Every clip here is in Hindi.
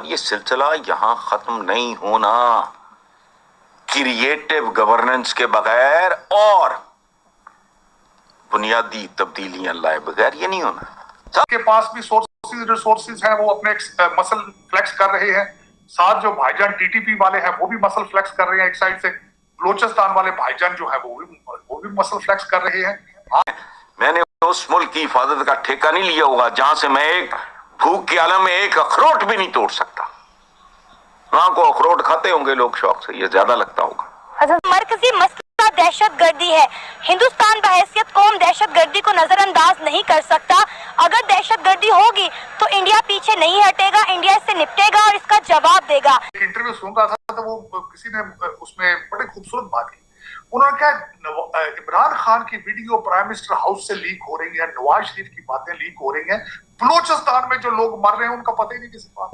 और ये सिलसिला यहां खत्म नहीं होना। क्रिएटिव गवर्नेंस के बगैर और बुनियादी तब्दीलियां लाए बगैर ये नहीं होना। सबके पास भी रिसोर्सेज हैं, वो अपने मसल फ्लेक्स कर रहे हैं। साथ जो भाईजान टीटीपी वाले हैं वो भी मसल फ्लेक्स कर रहे हैं। एक साइड से बलोचिस्तान वाले भाईजान जो है वो भी मसल फ्लेक्स कर रहे हैं। मैंने उस मुल्क की हिफाजत का ठेका नहीं लिया होगा जहां से मैं एक भूख के आलम में एक अखरोट भी नहीं तोड़ सकता। वहां को अखरोट खाते होंगे लोग शौक से, ये ज्यादा लगता होगा। मरकजी मसला दहशतगर्दी है। हिंदुस्तान बहैसियत कौम दहशतगर्दी को नजरअंदाज नहीं कर सकता। अगर दहशतगर्दी होगी तो इंडिया पीछे नहीं हटेगा, इंडिया इससे निपटेगा और इसका जवाब देगा। इंटरव्यू सुन रहा था तो वो किसी ने उसमें बड़ी खूबसूरत बात की। उन्होंने कहा इमरान खान की वीडियो प्राइम मिनिस्टर हाउस से लीक हो रही है, नवाज शरीफ की बातें लीक हो रही हैं, बलूचिस्तान में जो लोग मर रहे हैं उनका पता ही नहीं किसी बात,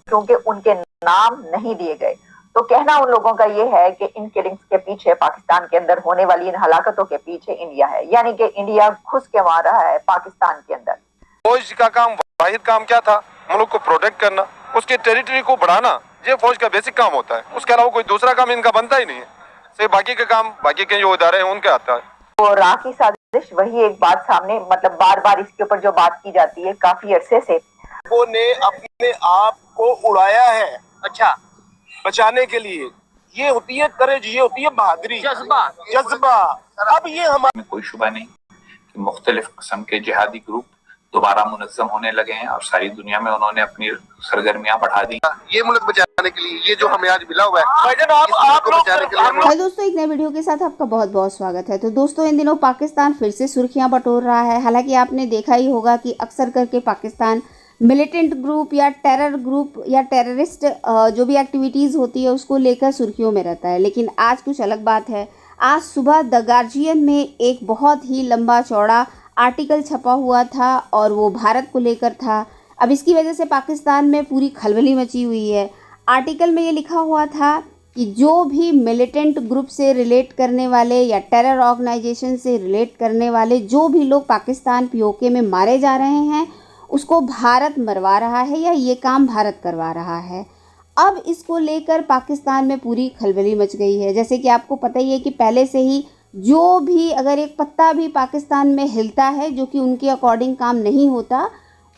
क्योंकि उनके नाम नहीं दिए गए। तो कहना उन लोगों का ये है कि इन किलिंग्स के पीछे, पाकिस्तान के अंदर होने वाली इन हलाकतों के पीछे इंडिया है, यानी कि इंडिया घुस के मार रहा है पाकिस्तान के अंदर। फौज का काम, वाहिद काम क्या था? मुल्क को प्रोटेक्ट करना, उसके टेरिटरी को बढ़ाना, ये फौज का बेसिक काम होता है। उसके अलावा कोई दूसरा काम इनका बनता ही नहीं है। सिर्फ बाकी का काम बाकी के जो इदारे हैं उनके आता है। तो राह की साजिश, वही एक बात सामने, मतलब बार बार इसके ऊपर जो बात की जाती है काफी अरसे से, वो ने अपने आप को उड़ाया है। अच्छा, बचाने के लिए ये होती है करेज, ये होती है बहादुरी, जज्बा। अब ये हमारे कोई शुबा नहीं कि मुख्तलिफ किस्म के जिहादी ग्रुप दोबारा मुनज़्ज़म होने लगे हैं और सारी दुनिया में उन्होंने अपनी सरगर्मियां बढ़ा दी। ये मुल्क बचाने के लिए, ये जो हमें आज मिला हुआ है, हेलो दोस्तों, एक नए वीडियो के साथ आपका बहुत बहुत स्वागत है। तो दोस्तों, इन दिनों पाकिस्तान फिर से सुर्खियां बटोर रहा है। हालांकि आपने देखा ही होगा कि अक्सर करके पाकिस्तान मिलिटेंट ग्रुप या टेरर ग्रुप या टेररिस्ट जो भी एक्टिविटीज़ होती है उसको लेकर सुर्खियों में रहता है। लेकिन आज कुछ अलग बात है। आज सुबह द गार्जियन में एक बहुत ही लंबा चौड़ा आर्टिकल छपा हुआ था और वो भारत को लेकर था। अब इसकी वजह से पाकिस्तान में पूरी खलबली मची हुई है। आर्टिकल में ये लिखा हुआ था कि जो भी मिलिटेंट ग्रुप से रिलेट करने वाले या टेरर ऑर्गेनाइजेशन से रिलेट करने वाले जो भी लोग पाकिस्तान पीओके में मारे जा रहे हैं उसको भारत मरवा रहा है या ये काम भारत करवा रहा है। अब इसको लेकर पाकिस्तान में पूरी खलबली मच गई है। जैसे कि आपको पता ही है कि पहले से ही जो भी अगर एक पत्ता भी पाकिस्तान में हिलता है जो कि उनके अकॉर्डिंग काम नहीं होता,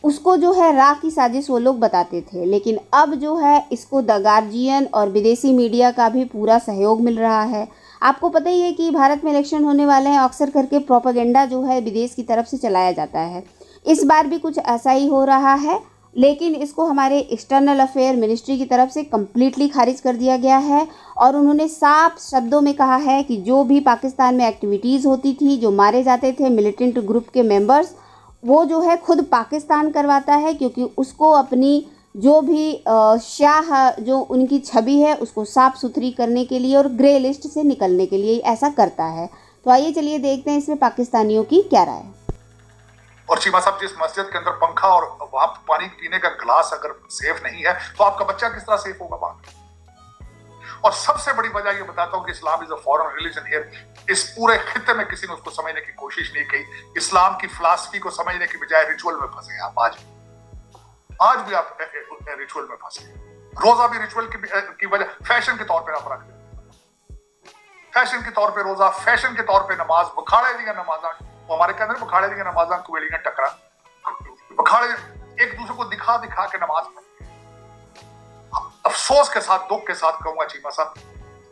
उसको जो है राह की साजिश वो लोग बताते थे। लेकिन अब जो है इसको द गार्जियन और विदेशी मीडिया का भी पूरा सहयोग मिल रहा है। आपको पता ही है कि भारत में इलेक्शन होने वाले हैं, अक्सर करके प्रोपेगेंडा जो है विदेश की तरफ से चलाया जाता है। इस बार भी कुछ ऐसा ही हो रहा है, लेकिन इसको हमारे एक्सटर्नल अफेयर मिनिस्ट्री की तरफ से कम्प्लीटली खारिज कर दिया गया है और उन्होंने साफ शब्दों में कहा है कि जो भी पाकिस्तान में एक्टिविटीज़ होती थी, जो मारे जाते थे मिलिटेंट ग्रुप के मेंबर्स, वो जो है खुद पाकिस्तान करवाता है, क्योंकि उसको अपनी जो भी शाह जो उनकी छवि है उसको साफ़ सुथरी करने के लिए और ग्रे लिस्ट से निकलने के लिए ऐसा करता है। तो आइए चलिए देखते हैं इसमें पाकिस्तानियों की क्या राय है। और चीमा साहब, जिस मस्जिद के अंदर पंखा और वहां पानी पीने का गिलास अगर सेफ नहीं है तो आपका बच्चा किस तरह सेफ होगा बाहर? और सबसे बड़ी वजह ये बताता हूं कि Islam is a foreign religion here. इस पूरे खित्ते में किसी ने उसको समझने की कोशिश नहीं की। इस्लाम की फिलॉसफी को समझने की बजाय रिचुअल में फंसे हैं आप। आज भी आप रिचुअल में फंसे। रोजा भी रिचुअल की वजह, फैशन के तौर पर आप रख देते, फैशन के तौर पर रोजा, फैशन के तौर पर नमाज, बुखाड़े दिया नमाजा, हमारे कहते हैं बुखाड़े दिया नमाजा कुवेलियां टकरा, बुखाड़े एक दूसरे को दिखा दिखा के नमाज पढ़ते। अफसोस के साथ, दुख के साथ कहूंगा चीमा साहब,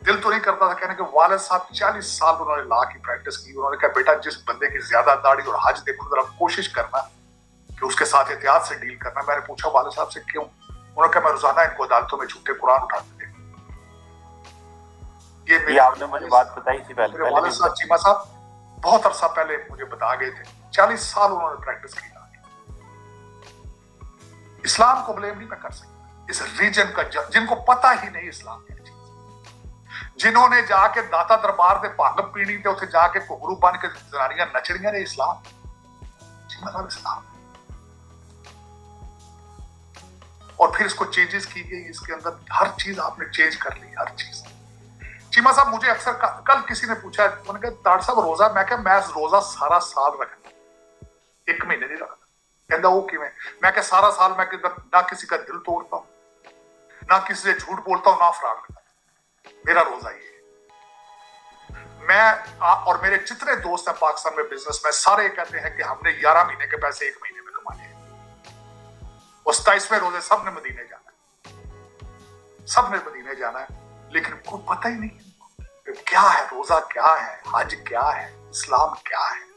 दिल तो नहीं करता था कहने के वालिद साहब 40 साल उन्होंने ला की प्रैक्टिस की। उन्होंने कहा बेटा, जिस बंदे की ज्यादा दाढ़ी और हज देखो जरा कोशिश करना कि उसके साथ एहतियात से डील करना। मैंने पूछा वालिद साहब से क्यों? उन्होंने कहा मैं रोजाना इनको अदालतों में झूठे कुरान उठाते थे। ये आपने मुझे बात बताई थी पहले। वालिद साहब चीमा साहब बहुत अरसा पहले मुझे बता गए थे। 40 साल उन्होंने प्रैक्टिस की। इस्लाम को ब्लेम नहीं मैं कर सकता। इस रीजन का जिनको पता ही नहीं इस्लाम क्या चीज, जिन्होंने जाके दाता दरबार से भंग पीनी थे, उसे जाके घुंघरू बन के जनानियां नच रही ने, इस्लाम इस्लाम। और फिर इसको चेंजेस की गई, इसके अंदर हर चीज आपने चेंज कर ली, हर चीज। चीमा साहब, मुझे अक्सर कल किसी ने पूछा, उन्होंने कहा ताड़ साहब रोजा, मैं क्या मैं रोजा सारा साल रखता, 1 महीने नहीं रखता। कहता वो किमें मैं क्या सारा साल मैं किधर ना किसी का दिल तोड़ता हूं, ना किसी से झूठ बोलता हूं, ना फराक करता। मेरा रोजा ये मैं और मेरे जितने दोस्त हैं पाकिस्तान में बिजनेस में, सारे कहते हैं कि हमने 11 महीने के पैसे 1 महीने में कमा लिए। और 27वें रोजे सबने मदीने जाना है, सबने मदीने जाना है, लेकिन कोई पता ही नहीं क्या है रोजा, क्या है हज, क्या है इस्लाम, क्या है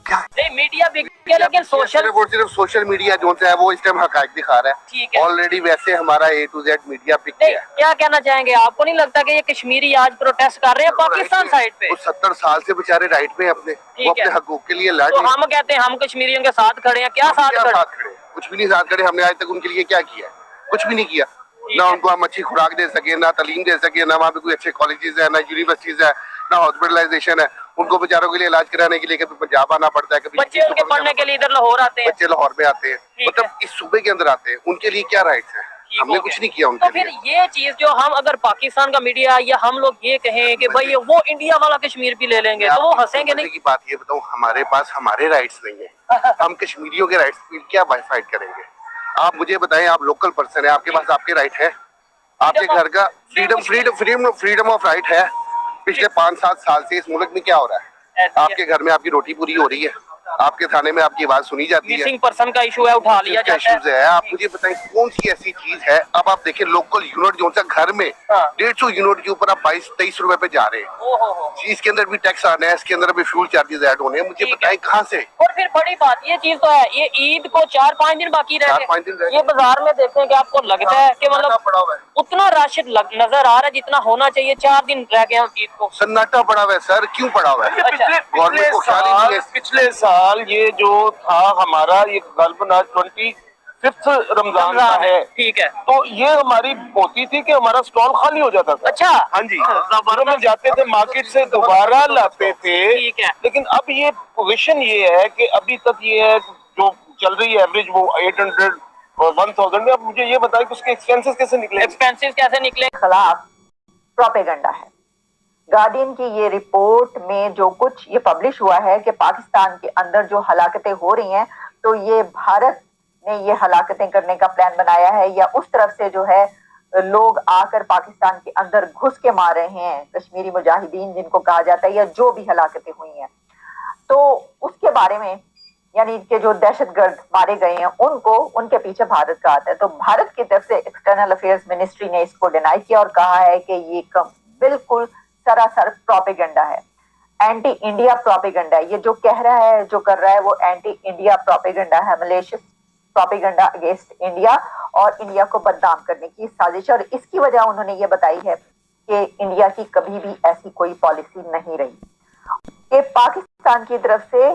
नहीं मीडिया बिक गया, लेकिन सिर्फ सोशल मीडिया जो है वो इस टाइम हकायक दिखा रहा है। ठीक है, ऑलरेडी वैसे हमारा A to Z मीडिया बिक गया है। क्या कहना चाहेंगे, आपको नहीं लगता कि ये कश्मीरी आज प्रोटेस्ट कर रहे हैं पाकिस्तान साइड पे? 70 साल से बेचारे राइट में अपने, वो अपने हकूक के लिए लड़ तो हम कहते हैं हम कश्मीरियों के साथ खड़े हैं, क्या साथ खड़े? कुछ भी नहीं साथ खड़े। हमने आज तक उनके लिए क्या किया? कुछ भी नहीं किया। ना उनको हम अच्छी खुराक दे सके, ना तालीम दे सके, ना वहाँ पे कोई अच्छे कॉलेजेस है, ना यूनिवर्सिटीज है, ना हॉस्पिटलाइजेशन है। उनको बेचारों के लिए इलाज कराने के लिए कभी पंजाब आना पड़ता है, कभी बच्चे उनके पढ़ने के लिए इधर लाहौर आते हैं, बच्चे लाहौर में आते हैं, मतलब इस सूबे के अंदर आते हैं। उनके लिए क्या राइट्स है? हमने कुछ नहीं किया उनके लिए। तो फिर ये चीज जो हम अगर पाकिस्तान का मीडिया या हम लोग ये कहें कि भाई वो इंडिया वाला कश्मीर भी ले लेंगे, तो वो हंसेंगे नहीं? की बात ये बताऊं, हमारे पास हमारे राइट्स नहीं है। हम कश्मीरियों के राइट्स पे क्या फाइट करेंगे? आप मुझे बताएं, आप लोकल पर्सन है, आपके पास आपके राइट है, आपके घर का फ्रीडम ऑफ राइट है। पिछले 5-7 साल से इस मुल्क में क्या हो रहा है? आपके घर में आपकी रोटी पूरी हो रही है, आपके थाने में आपकी आवाज सुनी जाती है, मिसिंग पर्सन का इशू है, उठा लिया जाता है। आप मुझे बताएं कौन सी ऐसी चीज है? अब आप देखिए लोकल यूनिट जो सा घर में 150 यूनिट के ऊपर आप 22-23 रुपए पे जा रहे हैं। इसके अंदर भी टैक्स आना है, इसके अंदर भी फ्यूल चार्जेस ऐड होने हैं। मुझे बताएं कहाँ से? और फिर बड़ी बात ये चीज तो है, ये ईद को 4-5 दिन बाकी रह गए। ये बाजार में देखें कि आपको लगता है कि मतलब उतना रश नजर आ रहा है जितना होना चाहिए? 4 दिन रह गए ईद को, सन्नाटा पड़ा हुआ है सर। क्यों पड़ा हुआ है? गवर्नमेंट को ख्याल ही नहीं है। पिछले साल ये जो था हमारा, ये गलबन आज 25 रमजान का है, ठीक है, तो ये हमारी होती थी कि हमारा स्टॉल खाली हो जाता था। अच्छा, हाँ जी, हम जाते थे मार्केट से दोबारा लाते थे। ठीक है, लेकिन अब ये पोजीशन ये है कि अभी तक ये है जो चल रही है एवरेज वो 800 और 1000 में। अब मुझे ये बताएं कि उसके एक्सपेंसेस कैसे निकले? एक्सपेंसेस कैसे निकले? खिलाफ प्रोपेगेंडा है। गार्डियन की ये रिपोर्ट में जो कुछ ये पब्लिश हुआ है कि पाकिस्तान के अंदर जो हलाकतें हो रही हैं, तो ये भारत ने ये हलाकतें करने का प्लान बनाया है, या उस तरफ से जो है लोग आकर पाकिस्तान के अंदर घुस के मार रहे हैं, कश्मीरी मुजाहिदीन जिनको कहा जाता है, या जो भी हलाकतें हुई हैं। तो उसके बारे में यानी कि जो दहशतगर्द मारे गए हैं उनको, उनके पीछे भारत का हाथ है। तो भारत की तरफ से एक्सटर्नल अफेयर्स मिनिस्ट्री ने इसको डिनाई किया और कहा है कि ये बिल्कुल सरासर प्रोपेगेंडा है, एंटी इंडिया प्रोपेगेंडा है। ये जो कह रहा है, जो कर रहा है, वो एंटी इंडिया प्रोपेगेंडा है, मलेशियस प्रोपेगेंडा अगेंस्ट इंडिया और इंडिया को बदनाम करने की साजिश। और इसकी वजह उन्होंने ये बताई है कि इंडिया की कभी भी ऐसी कोई पॉलिसी नहीं रही कि पाकिस्तान की तरफ से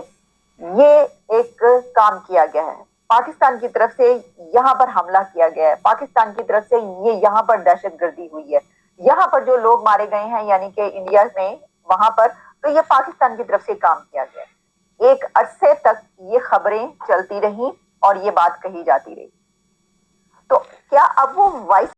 ये एक काम किया गया है, पाकिस्तान की तरफ से यहाँ पर हमला किया गया है, पाकिस्तान की तरफ से ये यहाँ पर दहशतगर्दी हुई है, यहाँ पर जो लोग मारे गए हैं यानी कि इंडिया में वहां पर, तो ये पाकिस्तान की तरफ से काम किया गया। एक अरसे तक ये खबरें चलती रही और ये बात कही जाती रही। तो क्या अब वो वाइस